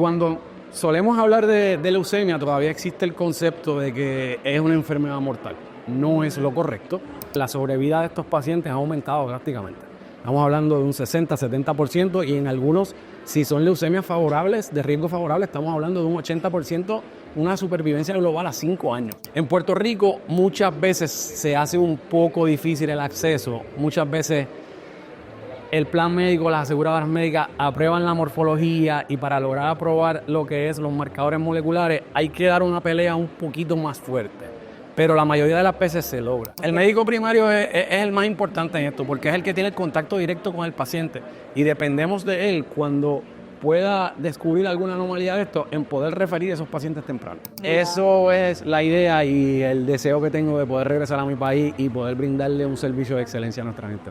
Cuando solemos hablar de leucemia, todavía existe el concepto de que es una enfermedad mortal. No es lo correcto. La sobrevida de estos pacientes ha aumentado drásticamente. Estamos hablando de un 60-70% y en algunos, si son leucemias favorables, de riesgo favorable, estamos hablando de un 80%, una supervivencia global a 5 años. En Puerto Rico muchas veces se hace un poco difícil el acceso, muchas veces el plan médico, las aseguradoras médicas aprueban la morfología y para lograr aprobar lo que es los marcadores moleculares hay que dar una pelea un poquito más fuerte. Pero la mayoría de las veces se logra. El médico primario es el más importante en esto porque es el que tiene el contacto directo con el paciente y dependemos de él cuando pueda descubrir alguna anomalía de esto en poder referir a esos pacientes tempranos. Eso es la idea y el deseo que tengo de poder regresar a mi país y poder brindarle un servicio de excelencia a nuestra gente.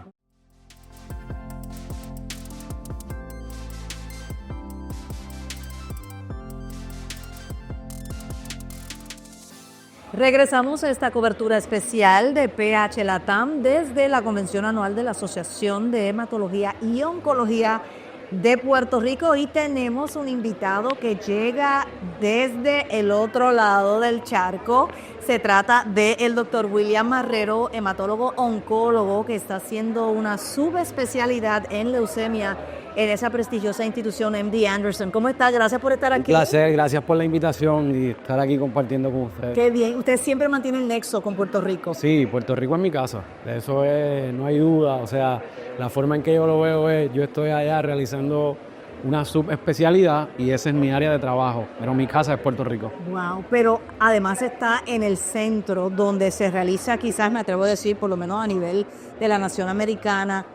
Regresamos a esta cobertura especial de PH Latam desde la Convención Anual de la Asociación de Hematología y Oncología de Puerto Rico y tenemos un invitado que llega desde el otro lado del charco. Se trata del doctor William Marrero, hematólogo oncólogo que está haciendo una subespecialidad en leucemia en esa prestigiosa institución MD Anderson. ¿Cómo está? Gracias por estar aquí. Un placer, gracias por la invitación y estar aquí compartiendo con ustedes. Qué bien. Usted siempre mantiene el nexo con Puerto Rico. Sí, Puerto Rico es mi casa. De eso no hay duda. O sea, la forma en que yo lo veo es, yo estoy allá realizando una subespecialidad y esa es mi área de trabajo, pero mi casa es Puerto Rico. Wow, pero además está en el centro donde se realiza, quizás me atrevo a decir, por lo menos a nivel de la nación americana,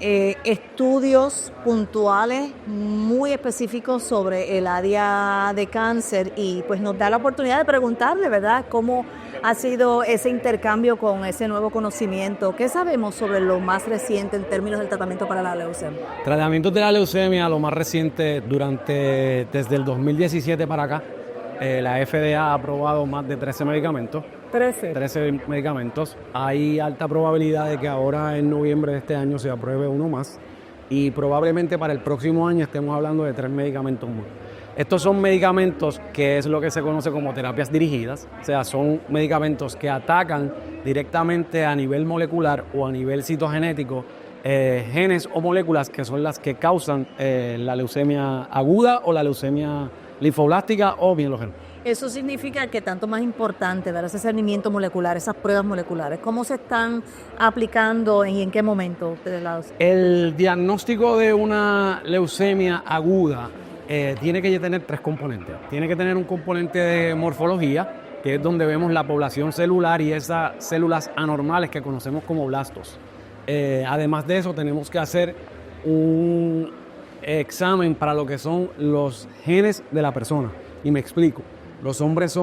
estudios puntuales muy específicos sobre el área de cáncer y pues nos da la oportunidad de preguntarle, ¿verdad?, cómo ha sido ese intercambio con ese nuevo conocimiento. ¿Qué sabemos sobre lo más reciente en términos del tratamiento para la leucemia? Tratamientos de la leucemia, lo más reciente desde el 2017 para acá, la FDA ha aprobado más de 13 medicamentos. 13 medicamentos. Hay alta probabilidad de que ahora en noviembre de este año se apruebe uno más y probablemente para el próximo año estemos hablando de 3 medicamentos más. Estos son medicamentos que es lo que se conoce como terapias dirigidas, o sea, son medicamentos que atacan directamente a nivel molecular o a nivel citogenético genes o moléculas que son las que causan la leucemia aguda o la leucemia linfoblástica o mielógena. Eso significa que tanto más importante dar ese cernimiento molecular, esas pruebas moleculares, ¿cómo se están aplicando y en qué momento? El diagnóstico de una leucemia aguda tiene que tener 3 componentes. Tiene que tener un componente de morfología, que es donde vemos la población celular y esas células anormales que conocemos como blastos. Además de eso, tenemos que hacer un examen para lo que son los genes de la persona. Y me explico. Los hombres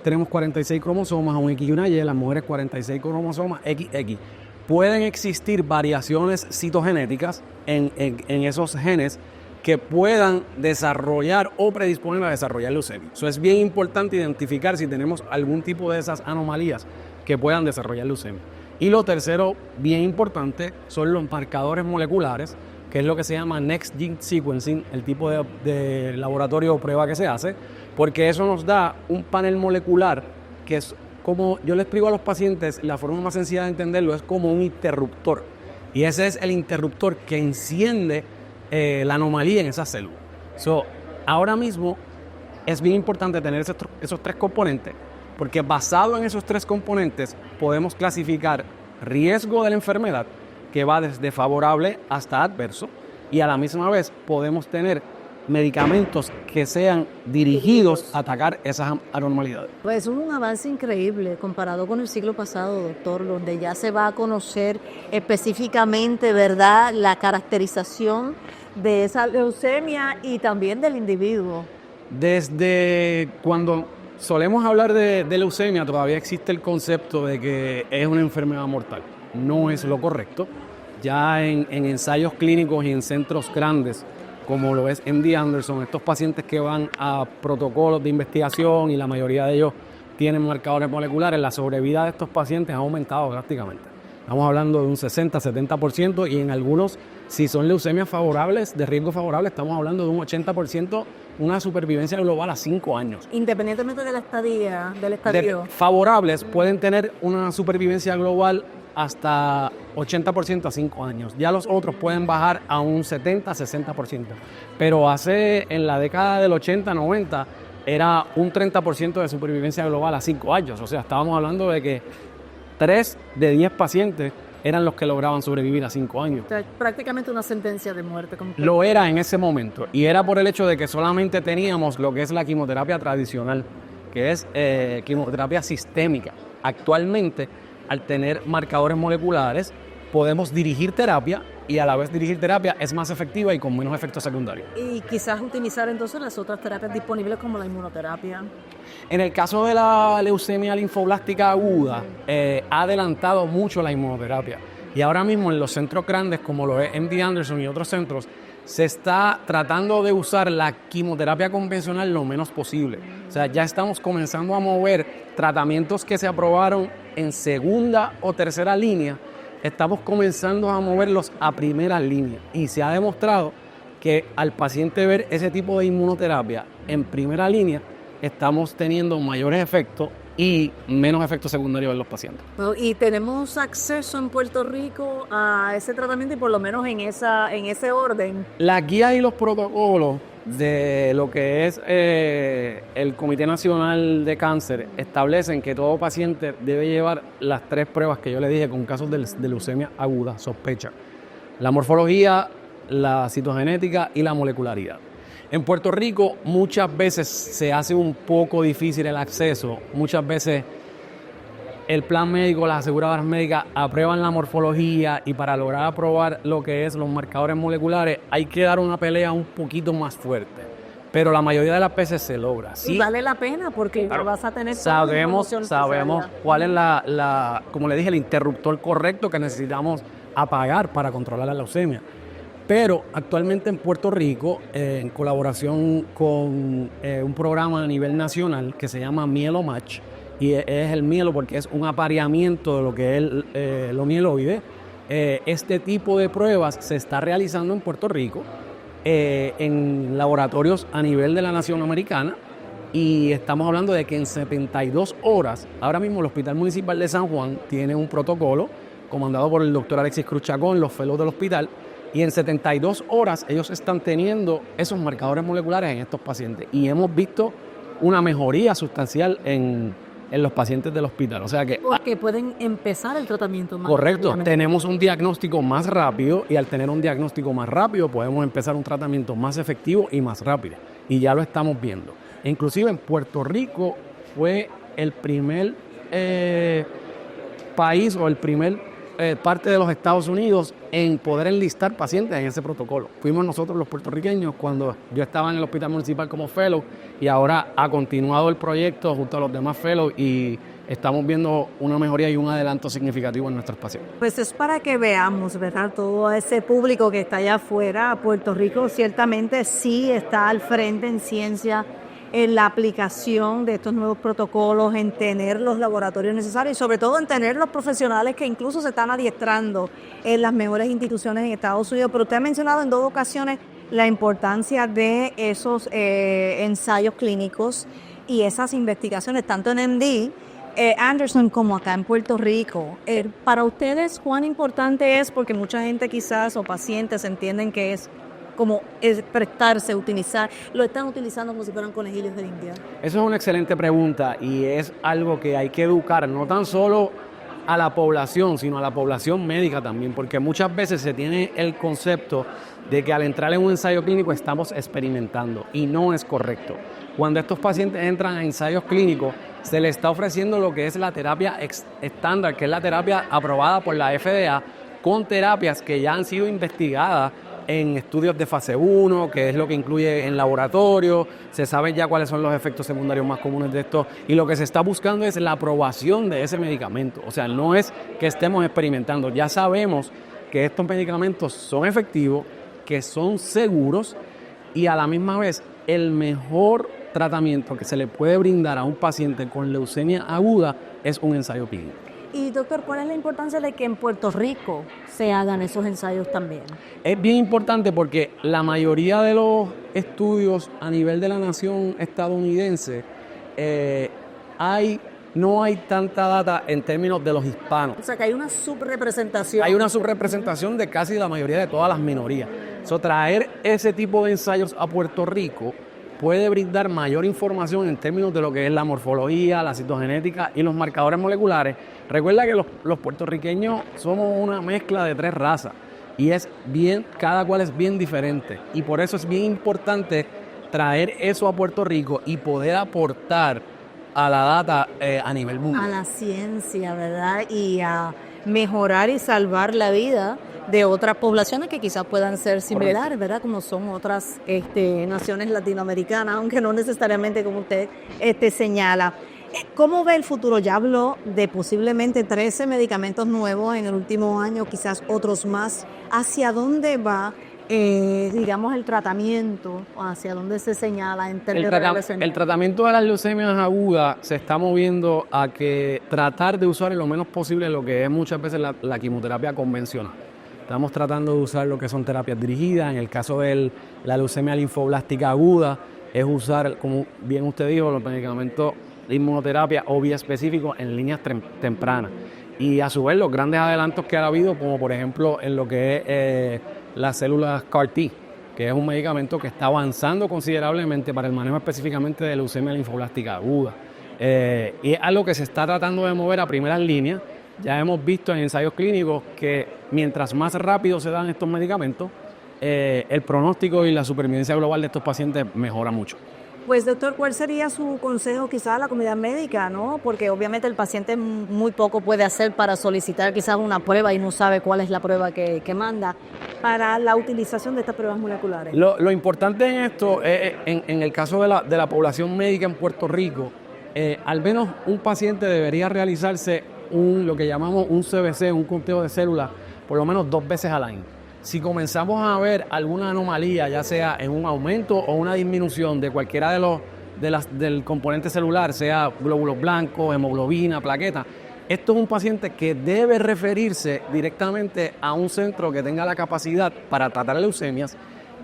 tenemos 46 cromosomas, un X y una Y, las mujeres 46 cromosomas, XX. Pueden existir variaciones citogenéticas en esos genes que puedan desarrollar o predisponer a desarrollar leucemia. Eso es bien importante identificar si tenemos algún tipo de esas anomalías que puedan desarrollar leucemia. Y lo tercero, bien importante, son los marcadores moleculares, que es lo que se llama Next Gene Sequencing, el tipo de laboratorio o prueba que se hace, porque eso nos da un panel molecular que es como yo le explico a los pacientes, la forma más sencilla de entenderlo es como un interruptor. Y ese es el interruptor que enciende la anomalía en esa célula. Ahora mismo es bien importante tener esos 3 componentes, porque basado en esos 3 componentes podemos clasificar riesgo de la enfermedad, que va desde favorable hasta adverso, y a la misma vez podemos tener medicamentos que sean dirigidos a atacar esas anormalidades. Pues es un avance increíble comparado con el siglo pasado, doctor, donde ya se va a conocer específicamente, ¿verdad?, la caracterización de esa leucemia y también del individuo. Desde cuando solemos hablar de leucemia, todavía existe el concepto de que es una enfermedad mortal. No es lo correcto. Ya en ensayos clínicos y en centros grandes, como lo es MD Anderson, estos pacientes que van a protocolos de investigación y la mayoría de ellos tienen marcadores moleculares, la sobrevida de estos pacientes ha aumentado drásticamente. Estamos hablando de un 60-70% y en algunos, si son leucemias favorables, de riesgo favorable, estamos hablando de un 80%, una supervivencia global a 5 años. Independientemente de la estadía, del estadio. Favorables pueden tener una supervivencia global hasta 80% a 5 años. Ya los otros pueden bajar a un 70-60%. Pero en la década del 80-90 era un 30% de supervivencia global a 5 años. O sea, estábamos hablando de que 3 de 10 pacientes eran los que lograban sobrevivir a 5 años. O sea, prácticamente una sentencia de muerte. Lo era en ese momento. Y era por el hecho de que solamente teníamos lo que es la quimioterapia tradicional, que es quimioterapia sistémica. Actualmente, al tener marcadores moleculares, podemos dirigir terapia y a la vez dirigir terapia es más efectiva y con menos efectos secundarios. Y quizás utilizar entonces las otras terapias disponibles como la inmunoterapia. En el caso de la leucemia linfoblástica aguda, ha adelantado mucho la inmunoterapia. Y ahora mismo en los centros grandes como lo es MD Anderson y otros centros, se está tratando de usar la quimioterapia convencional lo menos posible. O sea, ya estamos comenzando a mover tratamientos que se aprobaron en segunda o tercera línea, estamos comenzando a moverlos a primera línea. Y se ha demostrado que al paciente ver ese tipo de inmunoterapia en primera línea, estamos teniendo mayores efectos y menos efectos secundarios en los pacientes. Y tenemos acceso en Puerto Rico a ese tratamiento y por lo menos en ese orden. Las guías y los protocolos de lo que es el Comité Nacional de Cáncer establecen que todo paciente debe llevar las 3 pruebas que yo le dije con casos de leucemia aguda, sospecha. La morfología, la citogenética y la molecularidad. En Puerto Rico muchas veces se hace un poco difícil el acceso, muchas veces el plan médico, las aseguradoras médicas aprueban la morfología y para lograr aprobar lo que es los marcadores moleculares hay que dar una pelea un poquito más fuerte, pero la mayoría de las veces se logra. Sí, y vale la pena porque claro, vas a tener sabemos cuál es como le dije, el interruptor correcto que necesitamos apagar para controlar la leucemia. Pero actualmente en Puerto Rico, en colaboración con un programa a nivel nacional que se llama Mielomatch, y es el mielo porque es un apareamiento de lo que es lo mieloide, este tipo de pruebas se está realizando en Puerto Rico en laboratorios a nivel de la nación americana y estamos hablando de que en 72 horas, ahora mismo el Hospital Municipal de San Juan tiene un protocolo comandado por el doctor Alexis Cruz Chacón, los fellows del hospital, y en 72 horas ellos están teniendo esos marcadores moleculares en estos pacientes. Y hemos visto una mejoría sustancial en los pacientes del hospital. O sea que... Porque pueden empezar el tratamiento más correcto. Tenemos un diagnóstico más rápido y al tener un diagnóstico más rápido podemos empezar un tratamiento más efectivo y más rápido. Y ya lo estamos viendo. E inclusive en Puerto Rico fue el primer país o el primer parte de los Estados Unidos en poder enlistar pacientes en ese protocolo. Fuimos nosotros los puertorriqueños cuando yo estaba en el hospital municipal como fellow y ahora ha continuado el proyecto junto a los demás fellows y estamos viendo una mejoría y un adelanto significativo en nuestros pacientes. Pues es para que veamos, ¿verdad? Todo ese público que está allá afuera. Puerto Rico ciertamente sí está al frente en ciencia, en la aplicación de estos nuevos protocolos, en tener los laboratorios necesarios y sobre todo en tener los profesionales que incluso se están adiestrando en las mejores instituciones en Estados Unidos. Pero usted ha mencionado en 2 ocasiones la importancia de esos ensayos clínicos y esas investigaciones, tanto en MD Anderson como acá en Puerto Rico. Para ustedes, ¿cuán importante es? Porque mucha gente quizás o pacientes entienden que es como es prestarse, utilizar, lo están utilizando como si fueran conejillos de India. Eso es una excelente pregunta y es algo que hay que educar, no tan solo a la población, sino a la población médica también, porque muchas veces se tiene el concepto de que al entrar en un ensayo clínico estamos experimentando y no es correcto. Cuando estos pacientes entran a ensayos clínicos, se les está ofreciendo lo que es la terapia estándar, que es la terapia aprobada por la FDA, con terapias que ya han sido investigadas en estudios de fase 1, que es lo que incluye en laboratorio, se sabe ya cuáles son los efectos secundarios más comunes de esto y lo que se está buscando es la aprobación de ese medicamento. O sea, no es que estemos experimentando, ya sabemos que estos medicamentos son efectivos, que son seguros y a la misma vez el mejor tratamiento que se le puede brindar a un paciente con leucemia aguda es un ensayo clínico. Y doctor, ¿cuál es la importancia de que en Puerto Rico se hagan esos ensayos también? Es bien importante porque la mayoría de los estudios a nivel de la nación estadounidense no hay tanta data en términos de los hispanos. O sea, que hay una subrepresentación. Hay una subrepresentación de casi la mayoría de todas las minorías. Traer ese tipo de ensayos a Puerto Rico puede brindar mayor información en términos de lo que es la morfología, la citogenética y los marcadores moleculares. Recuerda que los puertorriqueños somos una mezcla de 3 razas y cada cual es bien diferente. Y por eso es bien importante traer eso a Puerto Rico y poder aportar a la data a nivel mundial. A la ciencia, ¿verdad? Y a mejorar y salvar la vida de otras poblaciones que quizás puedan ser similares, ¿verdad? Como son otras naciones latinoamericanas, aunque no necesariamente como usted señala. ¿Cómo ve el futuro? Ya habló de posiblemente 13 medicamentos nuevos en el último año, quizás otros más. ¿Hacia dónde va, digamos, el tratamiento? ¿Hacia dónde se señala en términos de el tratamiento de las leucemias agudas se está moviendo a que tratar de usar lo menos posible lo que es muchas veces la quimioterapia convencional. Estamos tratando de usar lo que son terapias dirigidas. En el caso de la leucemia linfoblástica aguda, es usar, como bien usted dijo, los medicamentos de inmunoterapia o biespecíficos en líneas tempranas. Y a su vez, los grandes adelantos que ha habido, como por ejemplo en lo que es las células CAR-T, que es un medicamento que está avanzando considerablemente para el manejo específicamente de leucemia linfoblástica aguda. Y es algo que se está tratando de mover a primeras líneas. Ya hemos visto en ensayos clínicos que mientras más rápido se dan estos medicamentos, el pronóstico y la supervivencia global de estos pacientes mejora mucho. Pues doctor, ¿cuál sería su consejo quizás a la comunidad médica, no? Porque obviamente el paciente muy poco puede hacer para solicitar quizás una prueba y no sabe cuál es la prueba que manda para la utilización de estas pruebas moleculares. Lo importante en esto, en el caso de la población médica en Puerto Rico, al menos un paciente debería realizarse lo que llamamos un CBC, un conteo de células, por lo menos 2 veces al año. Si comenzamos a ver alguna anomalía, ya sea en un aumento o una disminución de cualquiera del componente celular, sea glóbulos blancos, hemoglobina, plaqueta, esto es un paciente que debe referirse directamente a un centro que tenga la capacidad para tratar leucemias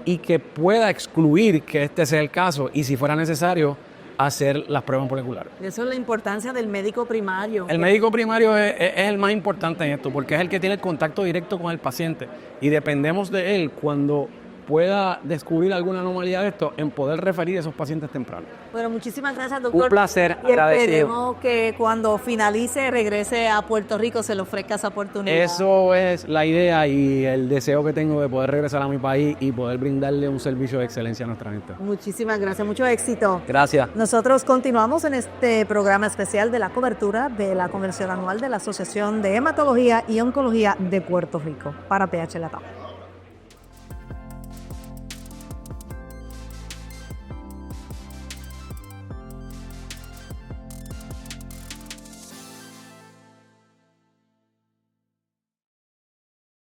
y que pueda excluir que este sea el caso y, si fuera necesario, hacer las pruebas moleculares. Eso es la importancia del médico primario. El médico primario es el más importante en esto, porque es el que tiene el contacto directo con el paciente y dependemos de él cuando pueda descubrir alguna anomalía de esto en poder referir a esos pacientes tempranos. Bueno, muchísimas gracias, doctor. Un placer, y agradecido. Esperemos que cuando finalice regrese a Puerto Rico, se le ofrezca esa oportunidad. Eso es la idea y el deseo que tengo de poder regresar a mi país y poder brindarle un servicio de excelencia a nuestra gente. Muchísimas gracias, mucho éxito. Gracias. Nosotros continuamos en este programa especial de la cobertura de la convención anual de la Asociación de Hematología y Oncología de Puerto Rico para PH Latam.